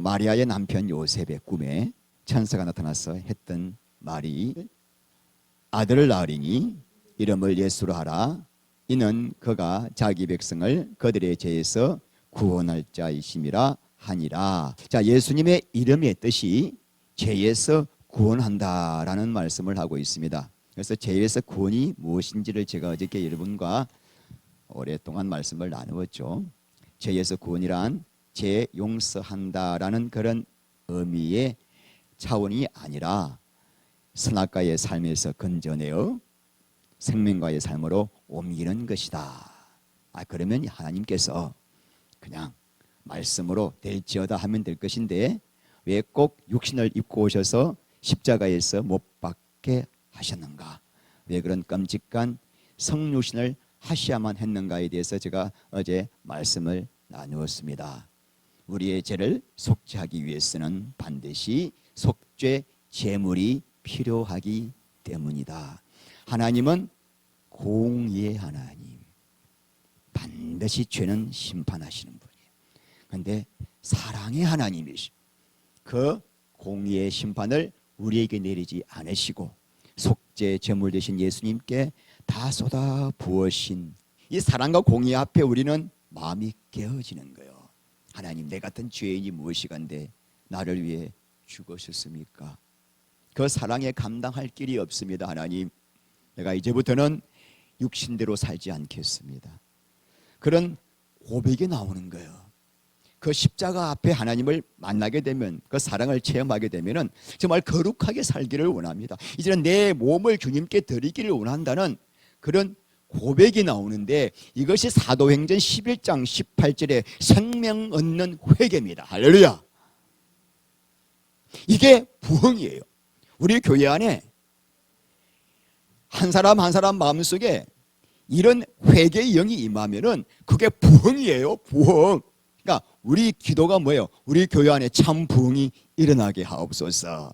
마리아의 남편 요셉의 꿈에 천사가 나타나서 했던 말이 아들을 낳으리니 이름을 예수로 하라. 이는 그가 자기 백성을 그들의 죄에서 구원할 자이심이라 하니라. 자, 예수님의 이름의 뜻이 죄에서 구원한다라는 말씀을 하고 있습니다. 그래서 죄에서 구원이 무엇인지를 제가 어저께 여러분과 오랫동안 말씀을 나누었죠. 죄에서 구원이란 죄 용서한다라는 그런 의미의 차원이 아니라 선악과의 삶에서 건져내어 생명과의 삶으로 옮기는 것이다. 그러면 하나님께서 그냥 말씀으로 될지어다 하면 될 것인데 왜 꼭 육신을 입고 오셔서 십자가에서 못 박게 하셨는가? 왜 그런 끔찍한 성육신을 하셔야만 했는가에 대해서 제가 어제 말씀을 나누었습니다. 우리의 죄를 속죄하기 위해서는 반드시 속죄 제물이 필요하기 때문이다. 하나님은 공의의 하나님, 반드시 죄는 심판하시는 분이에요. 그런데 사랑의 하나님이시, 그 공의의 심판을 우리에게 내리지 않으시고 속죄 제물 되신 예수님께 다 쏟아 부으신 이 사랑과 공의 앞에 우리는 마음이 깨어지는 거예요. 하나님, 내 같은 죄인이 무엇이간데 나를 위해 죽으셨습니까? 그 사랑에 감당할 길이 없습니다. 하나님, 내가 이제부터는 육신대로 살지 않겠습니다. 그런 고백이 나오는 거예요. 그 십자가 앞에 하나님을 만나게 되면, 그 사랑을 체험하게 되면 정말 거룩하게 살기를 원합니다. 이제는 내 몸을 주님께 드리기를 원한다는 그런 고백이 나오는데, 이것이 사도행전 11장 18절에 생명 얻는 회개입니다. 할렐루야. 이게 부흥이에요. 우리 교회 안에 한 사람 한 사람 마음속에 이런 회개의 영이 임하면은 그게 부흥이에요. 부흥. 그러니까 우리 기도가 뭐예요? 우리 교회 안에 참 부흥이 일어나게 하옵소서.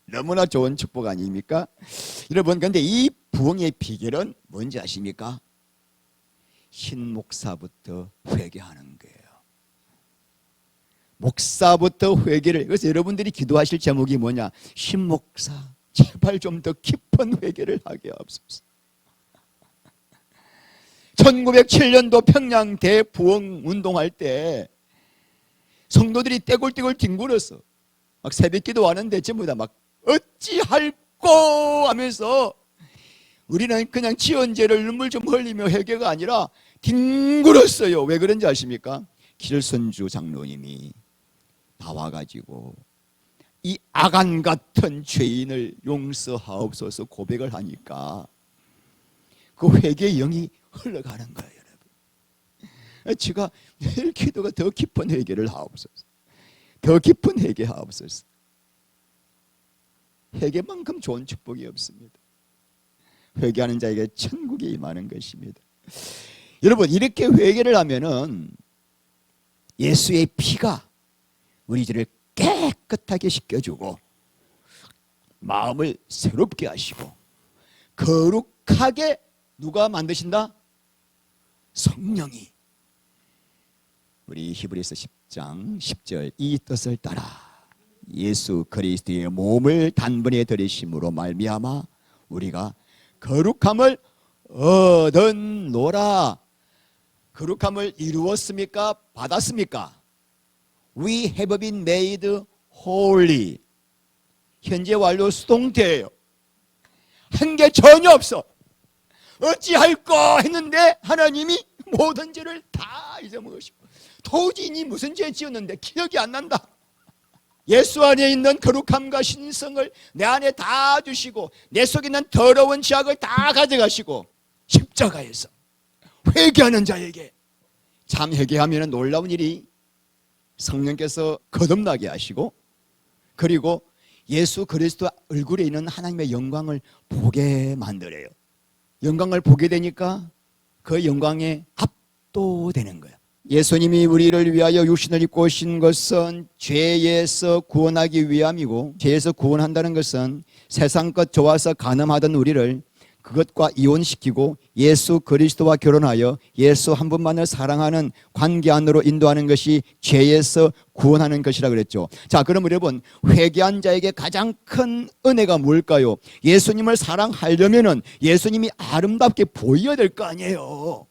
너무나 좋은 축복 아닙니까? 여러분, 그런데 이 부흥의 비결은 뭔지 아십니까? 신 목사부터 회개하는 거예요. 목사부터 회개를. 그래서 여러분들이 기도하실 제목이 뭐냐? 신 목사, 제발 좀 더 깊은 회개를 하게 하옵소서. 1907년도 평양 대부흥 운동할 때 성도들이 떼굴떼굴 뒹굴었어. 막 새벽 기도하는데 전부 다 막 어찌할꼬 하면서, 우리는 그냥 지은 죄를 눈물 좀 흘리며 회개가 아니라 뒹굴었어요. 왜 그런지 아십니까? 길선주 장로님이 나와가지고 이 아간 같은 죄인을 용서하옵소서 고백을 하니까 그 회개의 영이 흘러가는 거예요. 여러분, 제가 늘 기도가 더 깊은 회개를 하옵소서, 더 깊은 회개 하옵소서. 회개만큼 좋은 축복이 없습니다. 회개하는 자에게 천국이 임하는 것입니다. 여러분, 이렇게 회개를 하면은 예수의 피가 우리 죄를 깨끗하게 씻겨주고 마음을 새롭게 하시고 거룩하게 누가 만드신다? 성령이. 우리 히브리서 10장 10절, 이 뜻을 따라 예수 그리스도의 몸을 단번에 들이심으로 말미암아 우리가 거룩함을 얻었노라. 거룩함을 이루었습니까? 받았습니까? We have been made holy. 현재 완료 수동태예요. 한 게 전혀 없어. 어찌할꼬 했는데 하나님이 모든 죄를 다 잊어먹으시고, 도저히 니 무슨 죄 지었는데 기억이 안 난다. 예수 안에 있는 거룩함과 신성을 내 안에 다 주시고 내 속에 있는 더러운 죄악을 다 가져가시고 십자가에서 회개하는 자에게, 참 회개하면 놀라운 일이 성령께서 거듭나게 하시고, 그리고 예수 그리스도 얼굴에 있는 하나님의 영광을 보게 만들어요. 영광을 보게 되니까 그 영광에 압도되는 거예요. 예수님이 우리를 위하여 육신을 입고 오신 것은 죄에서 구원하기 위함이고, 죄에서 구원한다는 것은 세상 것 좋아서 간음하던 우리를 그것과 이혼시키고 예수 그리스도와 결혼하여 예수 한 분만을 사랑하는 관계 안으로 인도하는 것이 죄에서 구원하는 것이라 그랬죠. 자, 그럼 여러분, 회개한 자에게 가장 큰 은혜가 뭘까요? 예수님을 사랑하려면은 예수님이 아름답게 보여야 될 거 아니에요.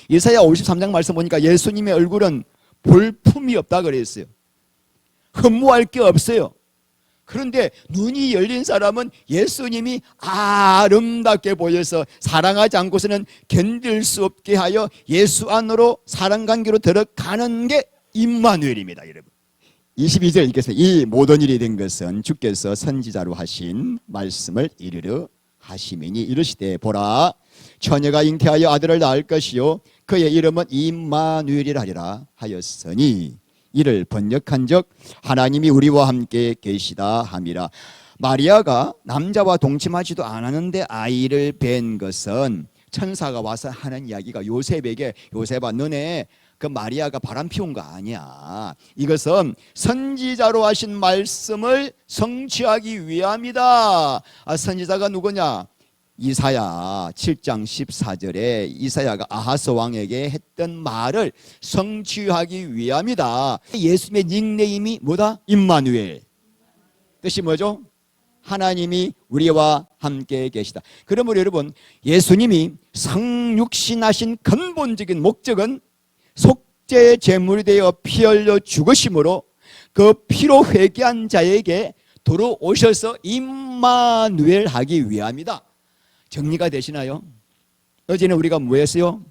이사야 53장 말씀 보니까 예수님의 얼굴은 볼품이 없다 그랬어요. 흠모할 게 없어요. 그런데 눈이 열린 사람은 예수님이 아름답게 보여서 사랑하지 않고서는 견딜 수 없게 하여 예수 안으로 사랑관계로 들어가는 게 임마누엘입니다, 여러분. 22절 읽겠습니다. 이 모든 일이 된 것은 주께서 선지자로 하신 말씀을 이르르 하시미니 이르시되 보라 처녀가 잉태하여 아들을 낳을 것이요 그의 이름은 임마누엘이라 하리라 하였으니 이를 번역한즉 하나님이 우리와 함께 계시다 함이라. 마리아가 남자와 동침하지도 않았는데 아이를 뵌 것은 천사가 와서 하는 이야기가 요셉에게 요셉아 너네 그 마리아가 바람 피운 거 아니야. 이것은 선지자로 하신 말씀을 성취하기 위함이다. 선지자가 누구냐? 이사야 7장 14절에 이사야가 아하스 왕에게 했던 말을 성취하기 위함이다. 예수님의 닉네임이 뭐다? 임마누엘. 뜻이 뭐죠? 하나님이 우리와 함께 계시다. 그러므로 여러분, 예수님이 성육신하신 근본적인 목적은 속죄의 제물이 되어 피 흘려 죽으심으로 그 피로 회개한 자에게 돌아오셔서 임마누엘 하기 위함이다. 정리가 되시나요? 어제는 우리가 뭐 했어요?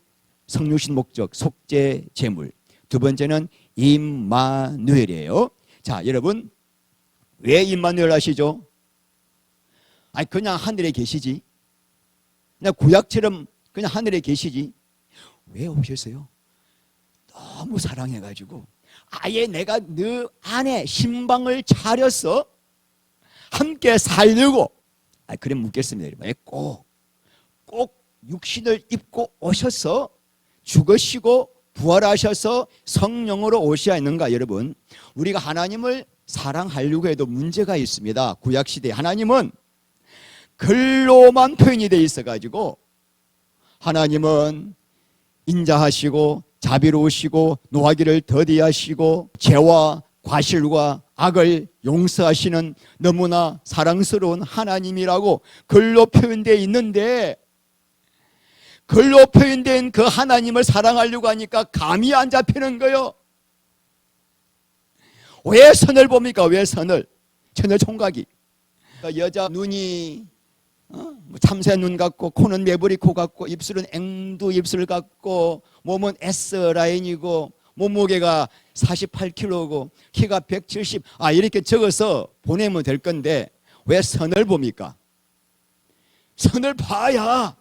성육신 목적, 속죄 제물. 두 번째는 임마누엘이에요. 자, 여러분, 왜 임마누엘 하시죠? 아니, 그냥 하늘에 계시지. 그냥 구약처럼 그냥 하늘에 계시지. 왜 오셨어요? 너무 사랑해가지고 아예 내가 너 안에 신방을 차려서 함께 살려고. 그래 묻겠습니다. 꼭 육신을 입고 오셔서 죽으시고 부활하셔서 성령으로 오셔야 하는가? 여러분, 우리가 하나님을 사랑하려고 해도 문제가 있습니다. 구약시대에 하나님은 글로만 표현이 돼 있어가지고 하나님은 인자하시고 자비로우시고 노하기를 더디하시고 죄와 과실과 악을 용서하시는 너무나 사랑스러운 하나님이라고 글로 표현되어 있는데, 글로 표현된 그 하나님을 사랑하려고 하니까 감이 안 잡히는 거요. 왜 선을 봅니까? 왜 선을? 처녀 총각이 여자 눈이 참새 눈 같고 코는 매부리 코 같고 입술은 앵두 입술 같고 몸은 S라인이고 몸무게가 48kg고 키가 170 이렇게 적어서 보내면 될 건데 왜 선을 봅니까? 선을 봐야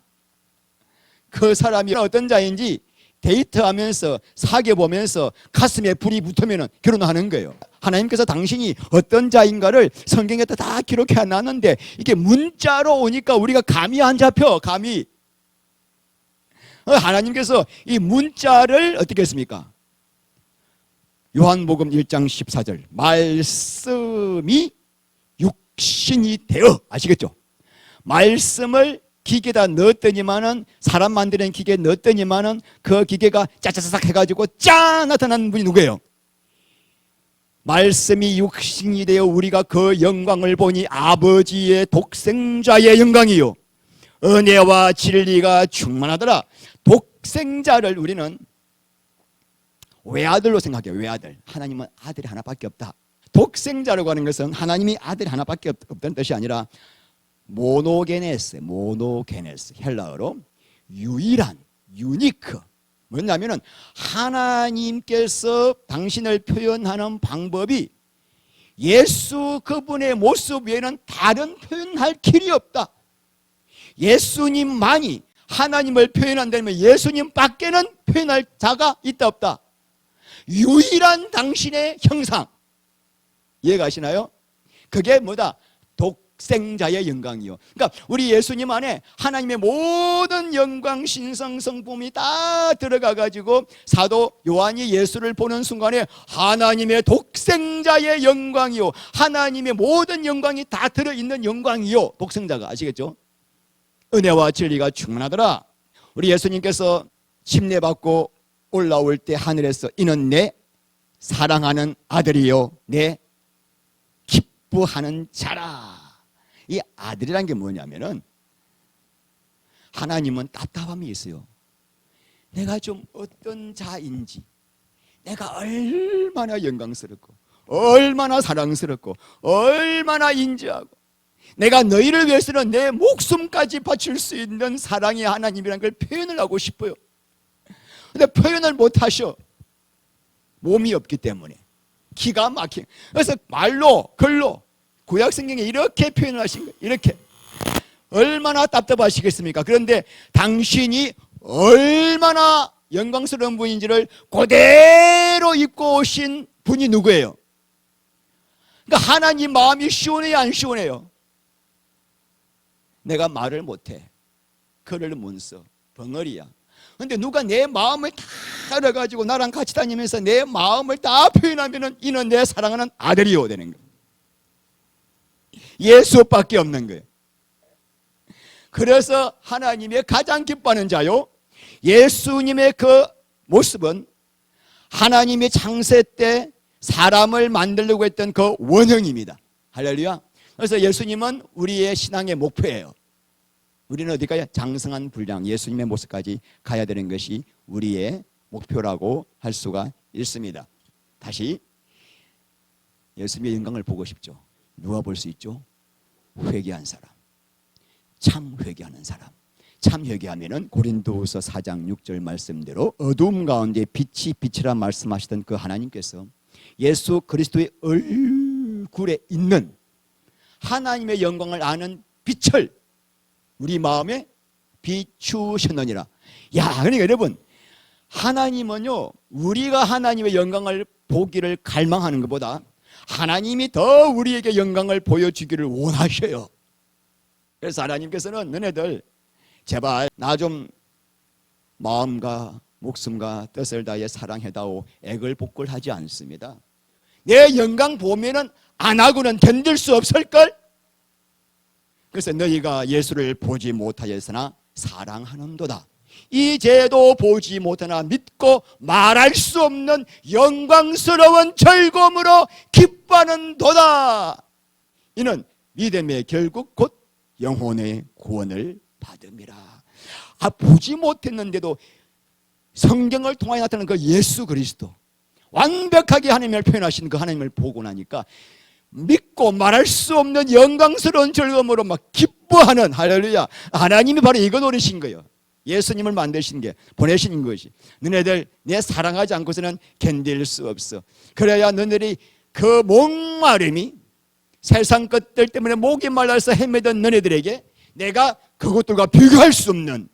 그 사람이 어떤 자인지 데이트하면서 사귀어보면서 가슴에 불이 붙으면 결혼하는 거예요. 하나님께서 당신이 어떤 자인가를 성경에 다 기록해 놨는데 이게 문자로 오니까 우리가 감이 안 잡혀. 감이. 하나님께서 이 문자를 어떻게 했습니까? 요한복음 1장 14절 말씀이 육신이 되어, 아시겠죠? 말씀을 기계에다 넣었더니만은, 사람 만드는 기계에 넣었더니만은 그 기계가 짜짜짜작 해가지고 짠 나타나는 분이 누구예요? 말씀이 육신이 되어 우리가 그 영광을 보니 아버지의 독생자의 영광이요 은혜와 진리가 충만하더라. 독생자를 우리는 외아들로 생각해요. 외아들. 하나님은 아들이 하나밖에 없다. 독생자라고 하는 것은 하나님이 아들이 하나밖에 없다는 뜻이 아니라 모노게네스, 헬라어로 유일한, 유니크. 뭐냐면은 하나님께서 당신을 표현하는 방법이 예수 그분의 모습 외에는 다른 표현할 길이 없다. 예수님만이 하나님을 표현한다면 예수님 밖에는 표현할 자가 있다 없다. 유일한 당신의 형상. 이해가시나요? 그게 뭐다? 독생자의 영광이요. 그러니까 우리 예수님 안에 하나님의 모든 영광, 신성, 성품이 다 들어가 가지고 사도 요한이 예수를 보는 순간에 하나님의 독생자의 영광이요, 하나님의 모든 영광이 다 들어있는 영광이요. 독생자가, 아시겠죠? 은혜와 진리가 충만하더라. 우리 예수님께서 침례받고 올라올 때 하늘에서 이는 내 사랑하는 아들이요 내 기뻐하는 자라. 이 아들이란 게 뭐냐면은 하나님은 답답함이 있어요. 내가 좀 어떤 자인지, 내가 얼마나 영광스럽고 얼마나 사랑스럽고 얼마나 인자하고 내가 너희를 위해서는 내 목숨까지 바칠 수 있는 사랑의 하나님이라는 걸 표현을 하고 싶어요. 근데 표현을 못 하셔. 몸이 없기 때문에. 기가 막혀. 그래서 말로, 글로, 구약 성경에 이렇게 표현을 하신 거예요. 이렇게. 얼마나 답답하시겠습니까? 그런데 당신이 얼마나 영광스러운 분인지를 그대로 입고 오신 분이 누구예요? 그러니까 하나님 마음이 시원해요, 안 시원해요? 내가 말을 못해. 글을 못 써. 벙어리야. 근데 누가 내 마음을 다 알아가지고 나랑 같이 다니면서 내 마음을 다 표현하면은 이는 내 사랑하는 아들이요 되는 거예요. 예수밖에 없는 거예요. 그래서 하나님의 가장 기뻐하는 자요, 예수님의 그 모습은 하나님이 창세 때 사람을 만들려고 했던 그 원형입니다. 할렐루야. 그래서 예수님은 우리의 신앙의 목표예요. 우리는 어디까지? 장성한 분량, 예수님의 모습까지 가야 되는 것이 우리의 목표라고 할 수가 있습니다. 다시 예수님의 영광을 보고 싶죠. 누가 볼 수 있죠? 회개한 사람, 참 회개하는 사람. 참 회개하면은 고린도후서 4장 6절 말씀대로 어두움 가운데 빛이 빛이라 말씀하시던 그 하나님께서 예수 그리스도의 얼굴에 있는 하나님의 영광을 아는 빛을 우리 마음에 비추셨느니라. 야, 그러니까 여러분, 하나님은요, 우리가 하나님의 영광을 보기를 갈망하는 것보다 하나님이 더 우리에게 영광을 보여주기를 원하셔요. 그래서 하나님께서는 너네들 제발 나 좀 마음과 목숨과 뜻을 다해 사랑해다오 애걸복걸하지 않습니다. 내 영광 보면은 안 하고는 견딜 수 없을걸? 그래서 너희가 예수를 보지 못하였으나 사랑하는도다. 이제도 보지 못하나 믿고 말할 수 없는 영광스러운 즐거움으로 기뻐하는도다. 이는 믿음의 결국 곧 영혼의 구원을 받음이라. 보지 못했는데도 성경을 통하여 나타나는 그 예수 그리스도, 완벽하게 하나님을 표현하신 그 하나님을 보고 나니까 믿고 말할 수 없는 영광스러운 즐거움으로 막 기뻐하는, 할렐루야. 하나님이 바로 이거 노리신 거예요. 예수님을 만드신 게, 보내신 것이. 너네들 내 사랑하지 않고서는 견딜 수 없어. 그래야 너네들이 그 목마름이 세상 것들 때문에 목이 말라서 헤매던 너네들에게 내가 그것들과 비교할 수 없는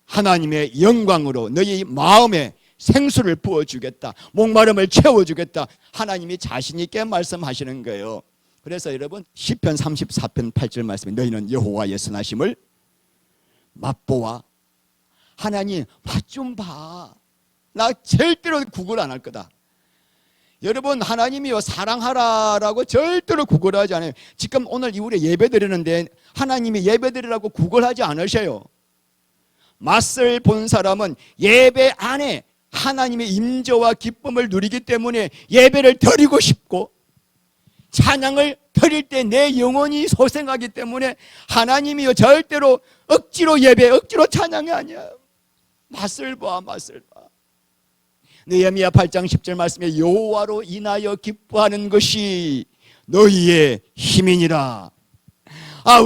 하나님의 영광으로 너희 마음에 생수를 부어주겠다, 목마름을 채워주겠다, 하나님이 자신 있게 말씀하시는 거예요. 그래서 여러분 시편 34편 8절 말씀에 너희는 여호와의 선하심을 맛보아. 하나님 맛 좀 봐. 나 절대로 구걸 안 할 거다. 여러분 하나님이요 사랑하라라고 절대로 구걸하지 않아요. 지금 오늘 우리 예배 드리는데 하나님이 예배 드리라고 구걸하지 않으셔요. 맛을 본 사람은 예배 안에 하나님의 임재와 기쁨을 누리기 때문에 예배를 드리고 싶고, 찬양을 드릴 때 내 영혼이 소생하기 때문에 하나님이요 절대로 억지로 예배, 억지로 찬양이 아니야. 맛을 봐, 맛을 봐. 느헤미야 8장 10절 말씀에 여호와로 인하여 기뻐하는 것이 너희의 힘이니라.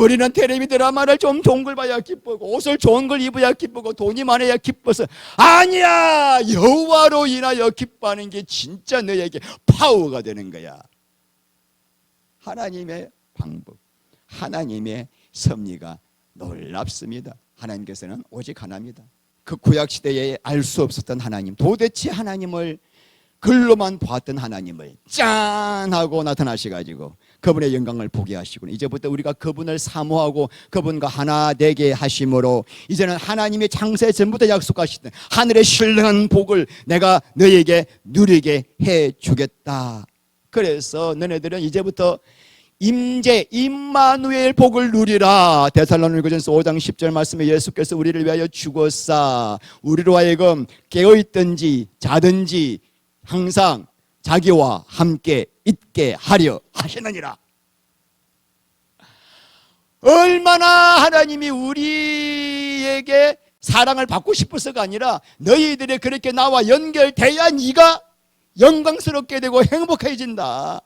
우리는 텔레비 드라마를 좀 좋은 걸 봐야 기쁘고 옷을 좋은 걸 입어야 기쁘고 돈이 많아야 기뻐서, 아니야. 여호와로 인하여 기뻐하는 게 진짜 너에게 파워가 되는 거야. 하나님의 방법, 하나님의 섭리가 놀랍습니다. 하나님께서는 오직 하나입니다. 그 구약시대에 알 수 없었던 하나님, 도대체 하나님을 글로만 보았던 하나님을 짠 하고 나타나셔가지고 그분의 영광을 보게 하시고 이제부터 우리가 그분을 사모하고 그분과 하나 되게 하심으로 이제는 하나님의 창세 전부터 약속하시던 하늘의 신령한 복을 내가 너에게 누리게 해주겠다. 그래서 너네들은 이제부터 임재 임마누엘 복을 누리라. 데살로니가전서 5장 10절 말씀에 예수께서 우리를 위하여 죽었사 우리로 하여금 깨어있든지 자든지 항상 자기와 함께 있게 하려 하시느니라. 얼마나 하나님이 우리에게 사랑을 받고 싶어서가 아니라 너희들이 그렇게 나와 연결돼야 네가 영광스럽게 되고 행복해진다.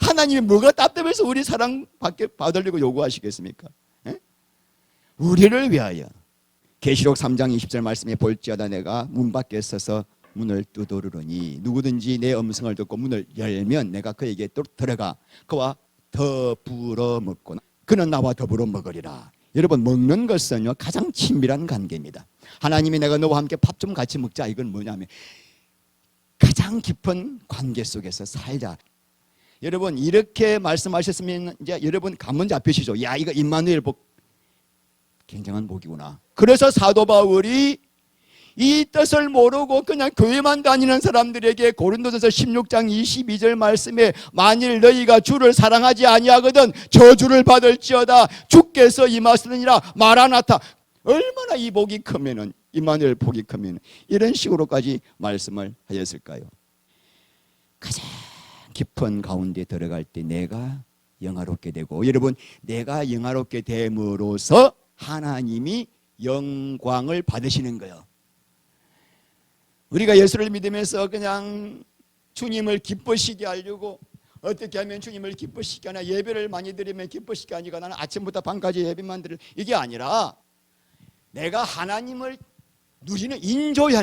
하나님이 뭐가 답답해서 우리 사랑 받으려고 요구하시겠습니까? 에? 우리를 위하여. 계시록 3장 20절 말씀에 볼지어다 내가 문 밖에 서서 문을 두드리니 누구든지 내 음성을 듣고 문을 열면 내가 그에게 또 들어가 그와 더불어 먹고 그는 나와 더불어 먹으리라. 여러분 먹는 것은요 가장 친밀한 관계입니다. 하나님이 내가 너와 함께 밥 좀 같이 먹자 이건 뭐냐면 가장 깊은 관계 속에서 살자. 여러분 이렇게 말씀하셨으면 이제 여러분 감문 잡히시죠. 야 이거 임마누엘 복 굉장한 복이구나. 그래서 사도 바울이 이 뜻을 모르고 그냥 교회만 다니는 사람들에게 고린도전서 16장 22절 말씀에 만일 너희가 주를 사랑하지 아니하거든 저주를 받을지어다 주께서 임하시느니라 마라나타. 얼마나 이 복이 크면은 임마누엘 복이 크면 이런 식으로까지 말씀을 하셨을까요? 가장 깊은 가운데 들어갈 때 내가 영화롭게 되고 여러분 내가 영화롭게 됨으로써 하나님이 영광을 받으시는 거예요. 우리가 예수를 믿으면서 그냥 주님을 기쁘시게 하려고 어떻게 하면 주님을 기쁘시게 하나 예배를 많이 드리면 기쁘시게 하니까 나는 아침부터 밤까지 예배만 드려 이게 아니라 내가 하나님을 누리는 인조이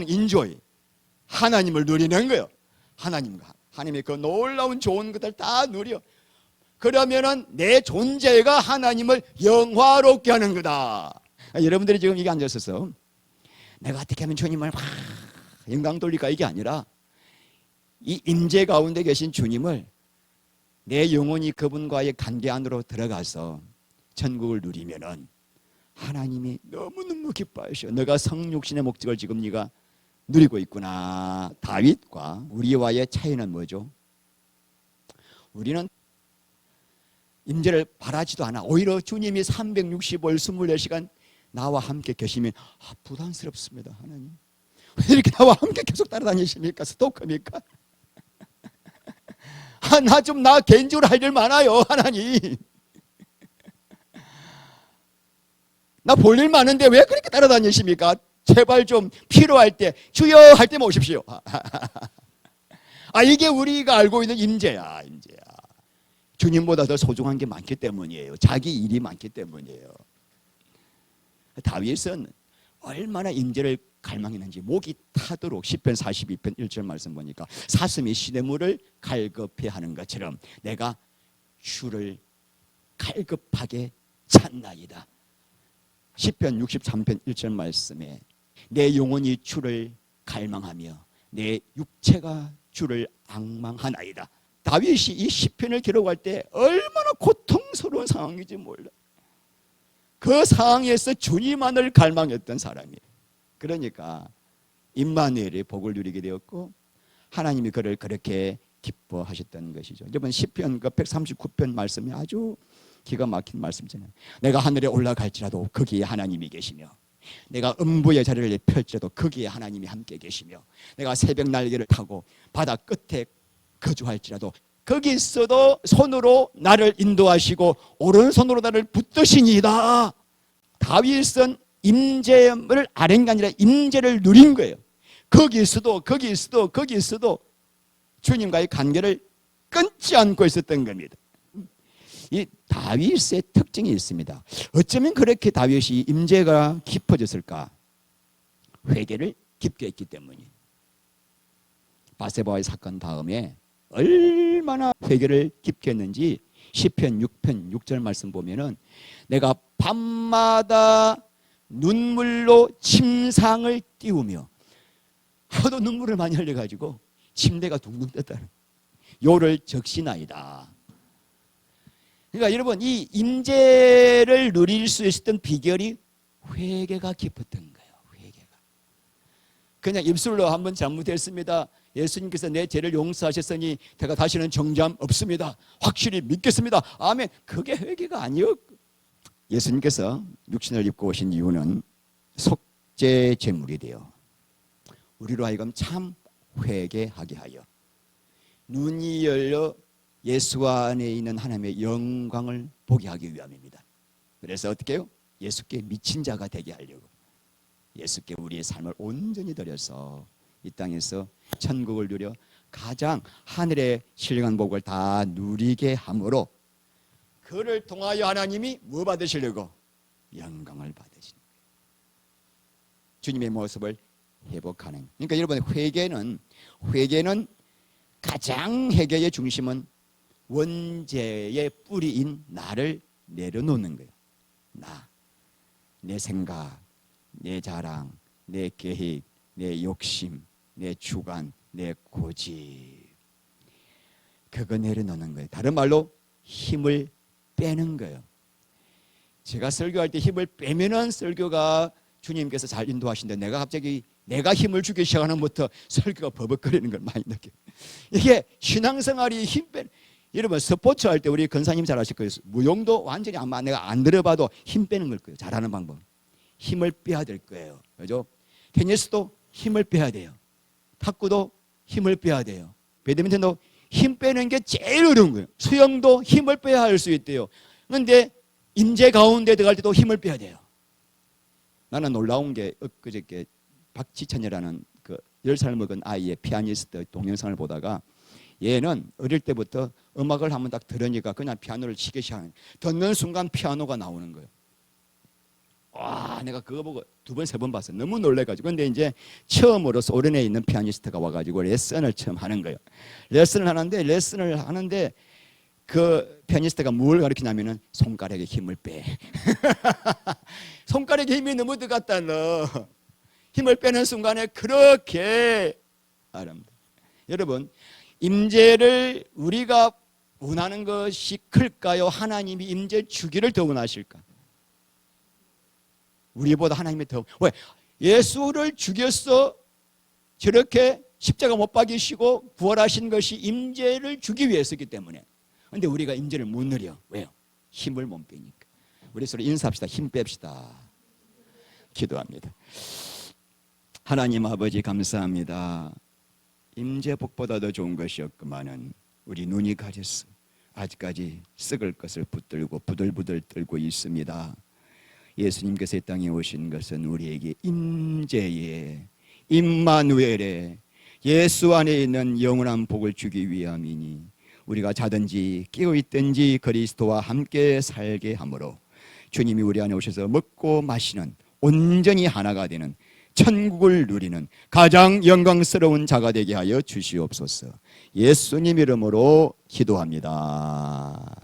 하나님을 누리는 거예요. 하나님의 그 놀라운 좋은 것들 다 누려. 그러면은 내 존재가 하나님을 영화롭게 하는 거다. 여러분들이 지금 이게 앉아있어서 내가 어떻게 하면 주님을 막 영광 돌릴까 이게 아니라 이 임재 가운데 계신 주님을 내 영혼이 그분과의 관계 안으로 들어가서 천국을 누리면은 하나님이 너무너무 기뻐하셔. 너가 성육신의 목적을 지금 네가 누리고 있구나. 다윗과 우리와의 차이는 뭐죠? 우리는 임재를 바라지도 않아. 오히려 주님이 365일 24시간 나와 함께 계시면 부담스럽습니다. 하나님 왜 이렇게 나와 함께 계속 따라다니십니까? 스토커입니까? 나 개인적으로 할 일 많아요. 하나님 나 볼 일 많은데 왜 그렇게 따라다니십니까? 제발 좀 필요할 때 주여 할 때만 오십시오. 이게 우리가 알고 있는 임재야. 주님보다 더 소중한 게 많기 때문이에요. 자기 일이 많기 때문이에요. 다윗은 얼마나 임재를 갈망했는지 목이 타도록 시편 42편 1절 말씀 보니까 사슴이 시냇물을 갈급해하는 것처럼 내가 주를 갈급하게 찾나이다. 시편 63편 1절 말씀에 내 영혼이 주를 갈망하며 내 육체가 주를 앙망하나이다. 다윗이 이 시편을 기록할 때 얼마나 고통스러운 상황인지 몰라. 그 상황에서 주님만을 갈망했던 사람이에요. 그러니까 임마누엘의 복을 누리게 되었고 하나님이 그를 그렇게 기뻐하셨다는 것이죠. 여러분 시편 139편 말씀이 아주 기가 막힌 말씀이잖아요. 내가 하늘에 올라갈지라도 거기에 하나님이 계시며 내가 음부의 자리를 펼지라도 거기에 하나님이 함께 계시며 내가 새벽 날개를 타고 바다 끝에 거주할지라도 거기 있어도 손으로 나를 인도하시고 오른손으로 나를 붙드시니이다. 다윗은 임재를 아는 게 아니라 임재를 누린 거예요. 거기 있어도 주님과의 관계를 끊지 않고 있었던 겁니다. 이 다윗의 특징이 있습니다. 어쩌면 그렇게 다윗이 임재가 깊어졌을까? 회개를 깊게 했기 때문이에요. 바세바의 사건 다음에 얼마나 회개를 깊게 했는지 시편 6편 6절 말씀 보면은 내가 밤마다 눈물로 침상을 띄우며 하도 눈물을 많이 흘려가지고 침대가 둥둥 떴다는 요를 적시나이다. 그러니까 여러분, 이 임재를 누릴 수 있었던 비결이 회개가 깊었던 거예요. 회개가. 그냥 입술로 한번 잘못했습니다, 예수님께서 내 죄를 용서하셨으니 제가 다시는 정죄함 없습니다, 확실히 믿겠습니다, 아멘, 그게 회개가 아니었고, 예수님께서 육신을 입고 오신 이유는 속죄 제물이 되어 우리로 하여금 참 회개하게 하여 눈이 열려 예수 안에 있는 하나님의 영광을 보게 하기 위함입니다. 그래서 어떻게 해요? 예수께 미친 자가 되게 하려고 예수께 우리의 삶을 온전히 드려서 이 땅에서 천국을 누려 가장 하늘의 신령한 복을 다 누리게 함으로 그를 통하여 하나님이 뭐 받으시려고? 영광을 받으시는 거예요. 주님의 모습을 회복하는. 그러니까 여러분, 회개는 가장 회개의 중심은 원죄의 뿌리인 나를 내려놓는 거예요. 내 생각, 내 자랑, 내 계획, 내 욕심, 내 주관, 내 고집, 그거 내려놓는 거예요. 다른 말로 힘을 빼는 거예요. 제가 설교할 때 힘을 빼면은 설교가 주님께서 잘 인도하신데 내가 갑자기 내가 힘을 주기 시작하는 부터 설교가 버벅거리는 걸 많이 느껴요. 이게 신앙생활이 힘 빼는. 여러분, 스포츠 할 때 우리 권사님 잘 아실 거예요. 무용도 완전히 아마 내가 안 들어봐도 힘 빼는 걸 거예요. 잘하는 방법. 힘을 빼야 될 거예요. 그죠? 테니스도 힘을 빼야 돼요. 탁구도 힘을 빼야 돼요. 배드민턴도 힘 빼는 게 제일 어려운 거예요. 수영도 힘을 빼야 할 수 있대요. 그런데 임재 가운데 들어갈 때도 힘을 빼야 돼요. 나는 놀라운 게 엊그저께 박지찬이라는 그 10살 먹은 아이의 피아니스트 동영상을 보다가 얘는 어릴 때부터 음악을 한번 딱 들으니까 그냥 피아노를 치기 시작하는, 듣는 순간 피아노가 나오는 거예요. 와, 내가 그거 보고 2번, 3번 봤어요. 너무 놀래가지고. 근데 이제 처음으로 소련에 있는 피아니스트가 와가지고 레슨을 처음 하는 거예요. 레슨을 하는데 그 피아니스트가 뭘 가르치냐면은 손가락에 힘을 빼. 손가락에 힘이 너무 들어갔다 너. 힘을 빼는 순간에 그렇게 아름다워. 여러분, 임재를 우리가 원하는 것이 클까요? 하나님이 임재 주기를 더 원하실까? 우리보다 하나님이 더. 왜? 예수를 죽였어. 저렇게 십자가 못 박이시고 부활하신 것이 임재를 주기 위해서이기 때문에. 그런데 우리가 임재를 못 누려. 왜요? 힘을 못 빼니까. 우리 서로 인사합시다. 힘 뺍시다. 기도합니다. 하나님 아버지, 감사합니다. 임재 복보다 더 좋은 것이 없구만은 우리 눈이 가렸어. 아직까지 썩을 것을 붙들고 부들부들 떨고 있습니다. 예수님께서 이 땅에 오신 것은 우리에게 임재의, 임마누엘의, 예수 안에 있는 영원한 복을 주기 위함이니 우리가 자든지 깨어있든지 그리스도와 함께 살게 하므로 주님이 우리 안에 오셔서 먹고 마시는, 온전히 하나가 되는, 천국을 누리는 가장 영광스러운 자가 되게 하여 주시옵소서. 예수님 이름으로 기도합니다.